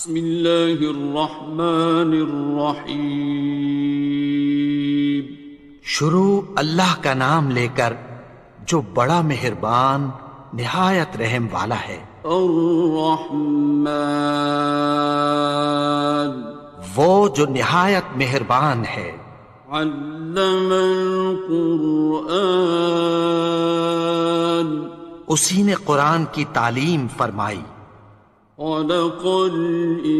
بسم اللہ الرحمن الرحیم. شروع اللہ کا نام لے کر جو بڑا مہربان نہایت رحم والا ہے. الرحمن وہ جو نہایت مہربان ہے. علم القرآن اسی نے قرآن کی تعلیم فرمائی. خلق الانسان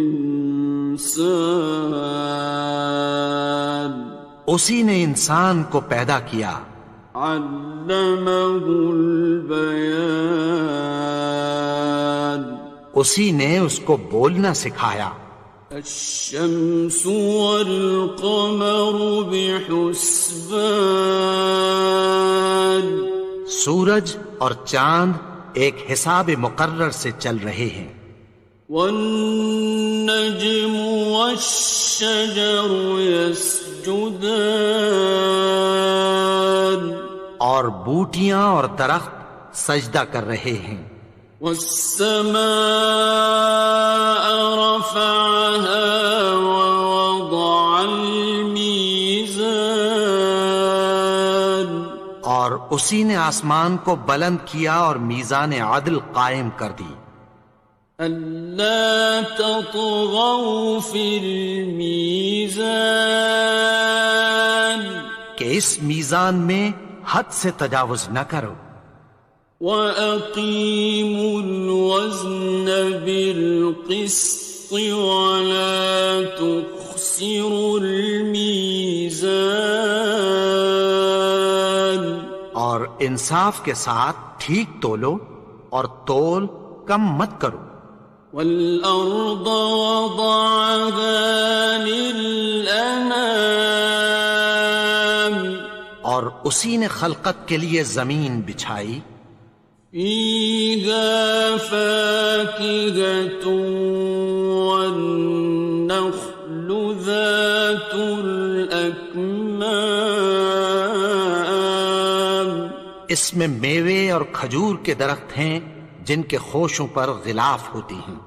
اسی نے انسان کو پیدا کیا. علمہ البیان اسی نے اس کو بولنا سکھایا. الشمس والقمر بحسبان سورج اور چاند ایک حساب مقرر سے چل رہے ہیں. والنجم والشجر يسجدان اور بوٹیاں اور درخت سجدہ کر رہے ہیں. والسماء رفعها ووضع الميزان اور اسی نے آسمان کو بلند کیا اور میزان عدل قائم کر دی. ألا تطغوا في الميزان کہ اس میزان میں حد سے تجاوز نہ کرو. وَأَقِيمُوا الْوَزْنَ بِالْقِسْطِ وَلَا تُخْسِرُوا الْمِيزَانَ اور انصاف کے ساتھ ٹھیک تولو اور تول کم مت کرو. وَالْأَرْضَ وَضَعَهَا لِلْأَنَامِ اور اسی نے خلقت کے لیے زمین بچھائی. فِيهَا فَاكِهَةٌ وَالنَّخْلُ ذَاتُ الْأَكْمَامِ اس میں میوے اور کھجور کے درخت ہیں جن کے خوشوں پر غلاف ہوتی ہیں.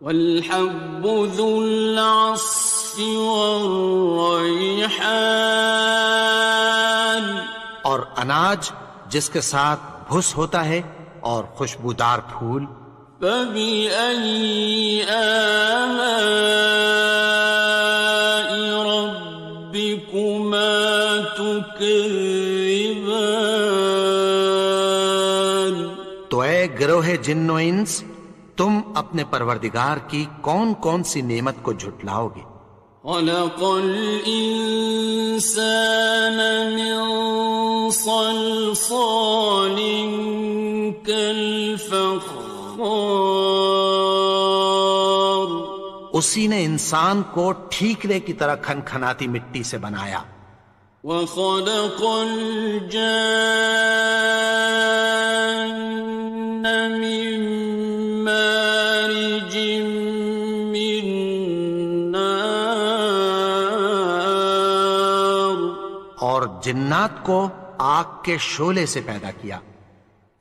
وَالْحَبُّ ذُو الْعَصْفِ وَالرَّيْحَانِ اور اناج جس کے ساتھ بھس ہوتا ہے اور خوشبودار پھول. فَبِأَيِّ آلَاءِ رَبِّكُمَا تُكَذِّبَانِ تو اے گروہ جن و انس تم اپنے پروردگار کی کون کون سی نعمت کو جھٹلاؤ گے. خَلَقَ الْإِنسَانَ مِنْ صَلْصَالٍ كَالْفَخَّارِ اسی نے انسان کو ٹھیکرے کی طرح کھنکھناتی مٹی سے بنایا. وَخَلَقَ الْجَانَّ مِن مَّارِجٍ مِّن نَّارٍ اور جنات کو آگ کے شعلے سے پیدا کیا.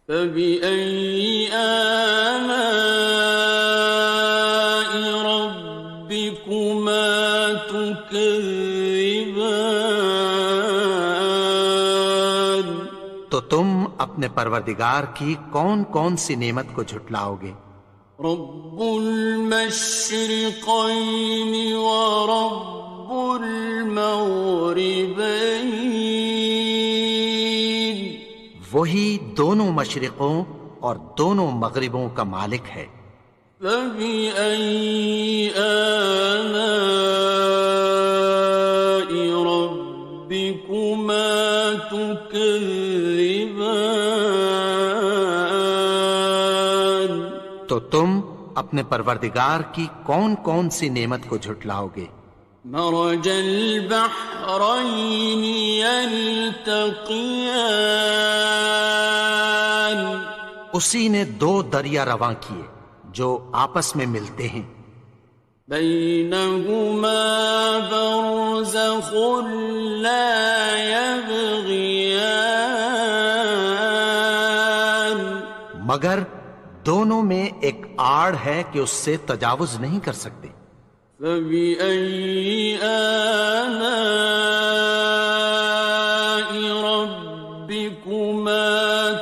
فَبِأَيِّ آلَاءِ رَبِّكُمَا تُكَذِّبَانِ تو تم اپنے پروردگار کی کون کون سی نعمت کو جھٹلاؤ گے. رب المشرقين ورب المغربين وہی دونوں مشرقوں اور دونوں مغربوں کا مالک ہے. فبأي آلاء ربكما تكذبان تو تم اپنے پروردگار کی کون کون سی نعمت کو جھٹلاؤ گے. مرج البحرين يلتقيان اسی نے دو دریا رواں کیے جو آپس میں ملتے ہیں. بينهما برزخ لا يبغيان مگر دونوں میں ایک آڑ ہے کہ اس سے تجاوز نہیں کر سکتے۔ فبأي آلاء ربكما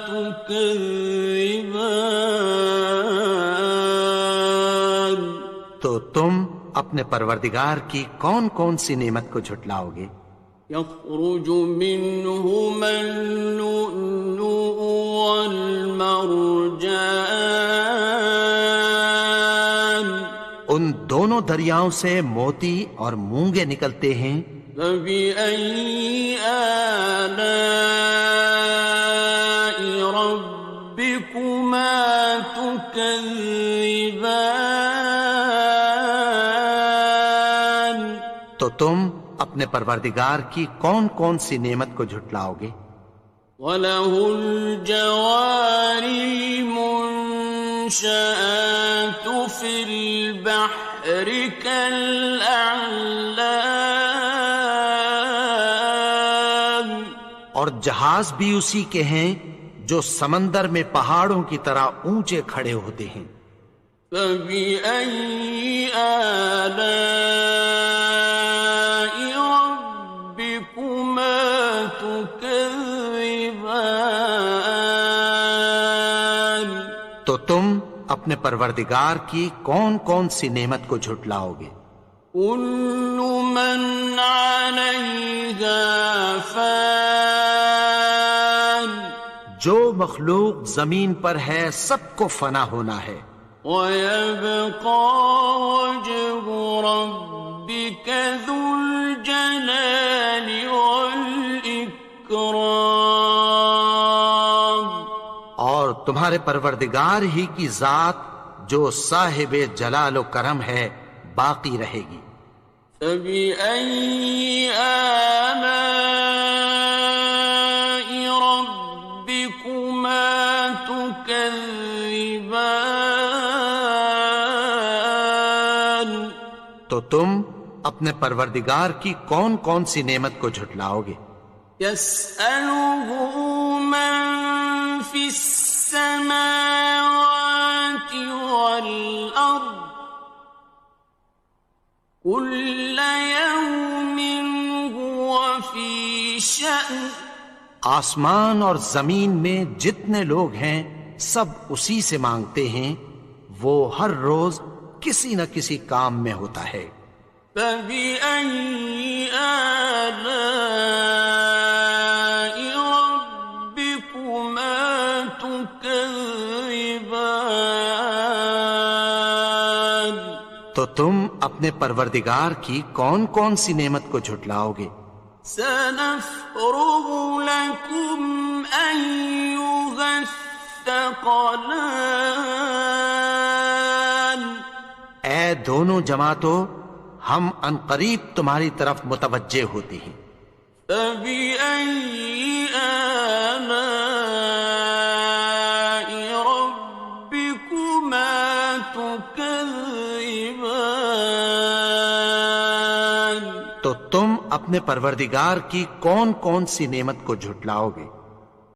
تكذبان؟ تو تم اپنے پروردگار کی کون کون سی نعمت کو جھٹلاؤ گے؟ يخرج منهما اللؤلؤ والمرجان، ان دونوں دریاؤں سے موتی اور مونگے نکلتے ہیں۔ فبأي آلاء ربكما تكذبان؟ تو تم اپنے پروردگار کی کون کون سی نعمت کو جھٹلاؤ گے؟ وَلَهُ الْجَوَارِ الْمُنشَآتُ فِي الْبَحْرِ كَالْأَعْلَامِ، اور جہاز بھی اسی کے ہیں جو سمندر میں پہاڑوں کی طرح اونچے کھڑے ہوتے ہیں۔ فَبِأَيِّ آلَاءِ رَبِّكُمَا تُكَذِّبَانِ؟ تو تم اپنے پروردگار کی کون کون سی نعمت کو جھٹلاؤ گے؟ كُلُّ مَنْ عَلَيْهَا فَانٍ، جو مخلوق زمین پر ہے سب کو فنا ہونا ہے۔ وَيَبْقَى وَجْهُ رَبِّكَ ذُو الْجَلَالِ وَالْإِكْرَامِ، اور تمہارے پروردگار ہی کی ذات جو صاحب جلال و کرم ہے باقی رہے گی۔ فَبِأَيِّ آلَاءِ رَبِّكُمَا تُكَذِّبَانِ؟ تو تم اپنے پروردگار کی کون کون سی نعمت کو جھٹلاؤ گے؟ يَسْأَلُهُ مَن فِي السَّمَاوَاتِ وَالْأَرْضِ كُلَّ يَوْمٍ هُوَ فِي شَأْنٍ، آسمان اور زمین میں جتنے لوگ ہیں سب اسی سے مانگتے ہیں، وہ ہر روز کسی نہ کسی کام میں ہوتا ہے۔ فَبِأَيِّ آلَاءِ رَبِّكُمَا تُكَذِّبَانِ؟ تو تم اپنے پروردگار کی کون کون سی نعمت کو جھٹلاؤ گے؟ سَنَفْرُغُ لَكُمْ أَيُّهَ الثَّقَلَانِ، اے دونوں جماعتوں، ہم عنقریب تمہاری طرف متوجہ ہوتے ہیں۔ فَبِأَيِّ آلَاءِ رَبِّكُمَا تُكَذِّبَانِ؟ تو تم اپنے پروردگار کی کون کون سی نعمت کو جھٹلاؤ گے؟